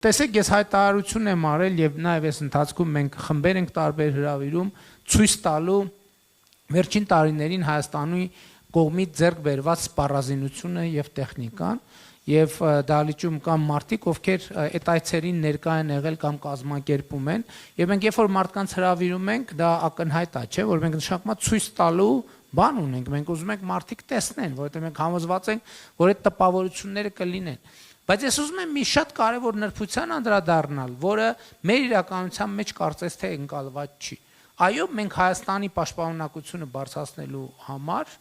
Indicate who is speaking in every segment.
Speaker 1: Տեսեք, ես հայտարարություն եմ արել եւ նաեւ այս ընթացքում մենք խմբեր ենք տարբեր հրավիրում ցույց տալու վերջին տարիներին Հայաստանի կողմից ձեռք բերված սպառազինությունը եւ տեխնիկան եւ դահլիճում կամ մարդիկ, ովքեր այդ այցերին ներկա են եղել կամ կազմակերպում են եւ մենք երբ որ մարդկանց հրավիրում ենք, դա ակնհայտ է, չէ, որ մենք նշանակմա ցույց տալու բան ունենք, մենք ուզում ենք մարդիկ տեսնեն, որովհետեւ մենք համոզված ենք, որ այդ տպավորությունները կլինեն։ Բայց ես ուզում եմ մի շատ կարևոր նրբության անդրադառնալ, որը մեր իրականության մեջ կարծես թե ընկալված չի։ Այո, մենք Հայաստանի պաշտպանունակությունը բարձրացնելու համար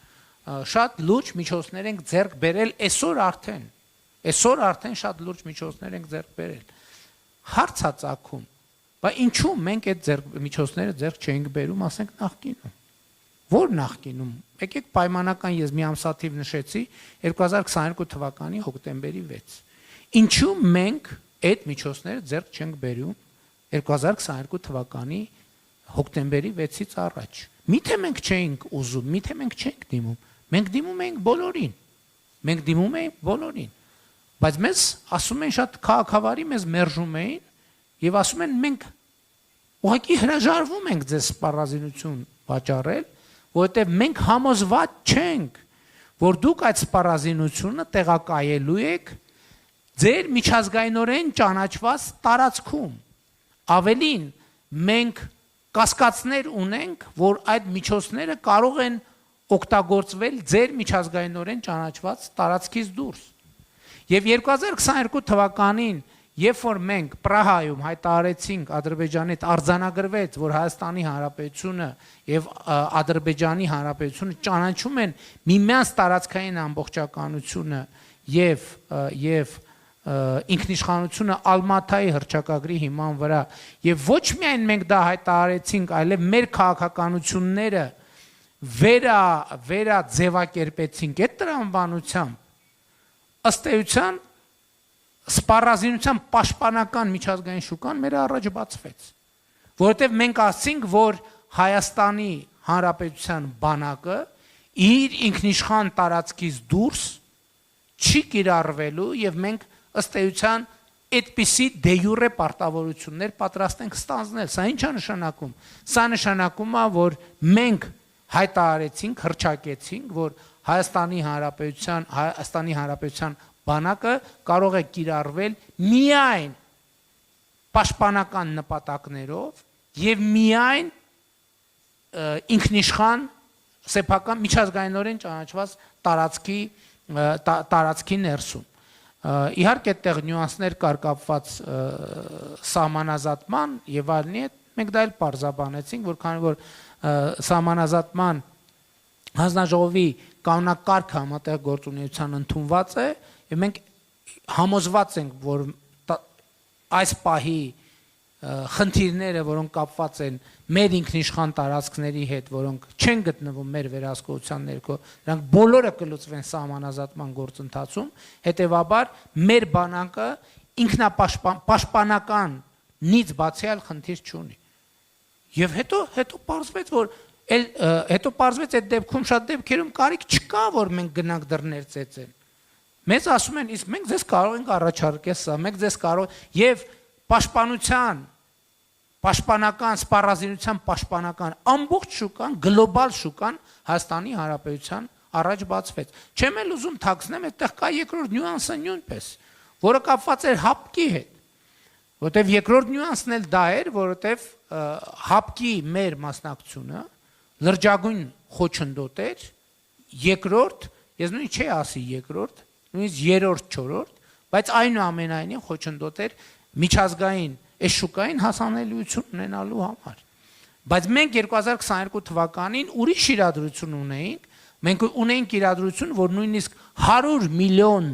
Speaker 1: շատ լուրջ միջոցներ ենք ձեռք բերել այսօր արդեն շատ լուրջ միջոցներ ենք ձեռք բերել։ Հարց է ծագում, բայց ինչու մենք այդ միջոցները ձեռք չենք բերում, ասենք նախկինում։ Որ նախկինում։ Եկեք պայմանական ես մի ամսաթիվ նշեցի 2022 թվականի հոկտեմբերի 6։ Ինչու մենք այդ միջոցները ձեռք չենք բերում 2022 թվականի հոկտեմբերի 6-ից առաջ։ Միթե մենք չէինք ուզում, միթե մենք չենք դիմում։ Մենք դիմում էինք բոլորին։ Մենք դիմում էինք բոլորին։ Բայց մեզ ասում են շատ քաղաքավարի մեզ մերժում էին եւ ասում են մենք ուղղակի հրաժարվում ենք ձեզ սպառազինություն վաճառել, որովհետեւ մենք համոզված չենք, որ դուք այդ սպառազինությունը տեղակայելու եք ձեր միջազգայինորեն ճանաչված տարածքում։ Ավելին, մենք կասկածներ ունենք, որ այդ միջոցները կարող են օգտագործվել ձեր միջազգայինորեն ճանաչված տարածքից դուրս։ Եվ 2022 թվականին, երբ որ մենք Պրահայում հայտարարեցինք Ադրբեջանի հետ արձանագրվեց, որ Հայաստանի Հանրապետությունը եւ Ադրբեջանի Հանրապետությունը ճանաչում են միմյանց տարածքային ամբողջականությունը եւ ինքնիշխանությունը Ալմաթայի հռչակագրի հիման վրա եւ ոչ միայն մենք դա հայտարարեցինք, այլև մեր քաղաքականությունները վերաձևակերպեցինք այդ տրամաբանությամբ, ըստ էության սպառազինության պաշտպանական միջազգային շուկան մեր առաջ բացվեց, որովհետև մենք ասինք, որ Հայաստանի Հանրապետության բանակը իր ինքնիշխան տարածքից դուրս չի կիրառվելու եւ մենք ըստ էության այդպիսի դե յուրե պարտավորություններ պատրաստ ենք ստանձնել։ Սա ինչ է նշանակում։ Սա նշանակում է, որ մենք հայտարարեցինք, հռչակեցինք, որ Հայաստանի Հանրապետության բանակը կարող է կիրառվել միայն պաշտպանական նպատակներով եւ միայն ինքնիշխան սեփական միջազգայինորեն ճանաչված տարածքի ներսում։ Իհարկե այդտեղ նյուանսներ կար կապված սահմանազատման եւ այլնի հետ, մենք դա էլ պարզաբանեցինք, որ քանի որ սահմանազատման հանձնաժողովի կանոնակարգը համատեղ գործունեության ընդունված է եւ մենք համոզված ենք, որ այս պահի խնդիրները, որոնք կապված են մեր ինքնիշխան տարածքների հետ, որոնք չեն գտնվում մեր վերահսկողության ներքո, դրանք բոլորը կլուծվեն սահմանազատման գործընթացում, հետեւաբար մեր բանակը ինքնապաշտպանականից բացի այլ խնդիր չունի։ Եվ հետո պարզվեց, որ այդ դեպքում շատ դեպքերում կարիք չկա, որ մենք գնանք դռներ ծեծեն։ Մեզ ասում են, իսկ մենք ձեզ կարող ենք առաջարկել սա, մենք ձեզ կարող եւ պաշտպանական, սպառազինության պաշտպանական ամբողջ շուկան, գլոբալ շուկան Հայաստանի Հանրապետության առաջ բացվեց։ Չեմ էլ ուզում թաքցնեմ, այդտեղ կա երկրորդ նյուանսը նույնպես, որը կապված էր հապկի հետ, որովհետև երկրորդ նյուանսն էլ դա էր, որովհետև հապկի մեր մասնակցությունը լրջագույն խոչընդոտ էր, երկրորդ, ես նույն չի ասի երկրորդ, նույնիսկ երրորդ, չորրորդ, բայց այնուամենայնիվ խոչընդոտ էր միջազգային այս շուկային հասանելիություն ունենալու համար։ Բայց մենք 2022 թվականին ուրիշ իրադրություն ունեինք, մենք ունեինք իրադրություն, որ նույնիսկ $100 միլիոն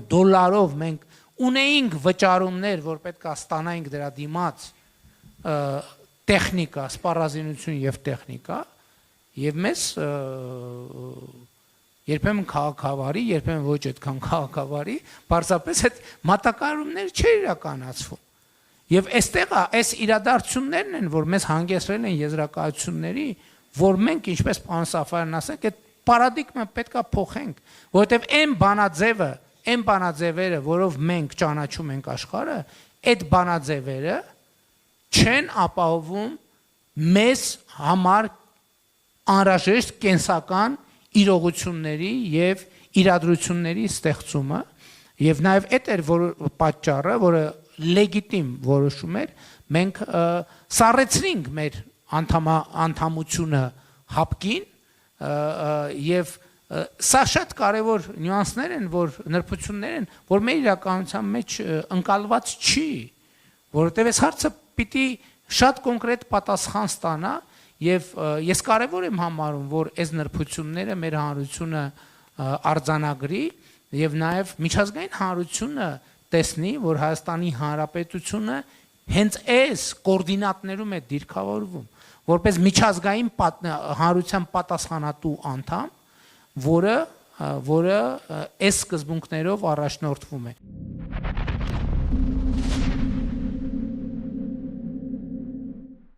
Speaker 1: մենք ունեինք վճարումներ, որ պետք է ստանայինք դրա դիմաց տեխնիկա, սպառազինություն եւ տեխնիկա, եւ մեզ երբեմն քաղաքավարի, երբեմն ոչ այդքան քաղաքավարի, պարզապես այդ մատակարարումները չէր իրականացվում։ Եվ այստեղ այս իրադարձություններն են, որ մեզ հանգեցրել են եզրակացությունների, որ մենք ինչպես պարոն Սաֆարյանն ասենք, այդ պարադիգմա պետք է փոխենք, որովհետև այն բանաձևերը, որով մենք ճանաչում ենք աշխարհը, այդ բանաձևերը չեն ապահովում մեզ համար անհրաժեշտ կենսական իրողությունների եւ իրադրությունների ստեղծումը եւ նաեւ այդ էր որ պատճառը, որը լեգիտիմ որոշում էր, մենք սառեցրինք մեր անդամությունը հապկին եւ սա շատ կարևոր նյուանսներ են, որ նրբություններ են, որ մեր իրականության մեջ ընկալված չի, որովհետեւ այս հարցը պիտի շատ կոնկրետ պատասխան ստանա եւ ես կարևոր եմ համարում, որ այս նրբությունները մեր հանրությունը արձանագրի եւ նաեւ միջազգային հանրությունը տեսնի, որ Հայաստանի Հանրապետությունը հենց այս կոորդինատներում է դիրքավորվում, որպես միջազգային հանրության պատասխանատու անդամ, որը այս սկզբունքներով առաջնորդվում է։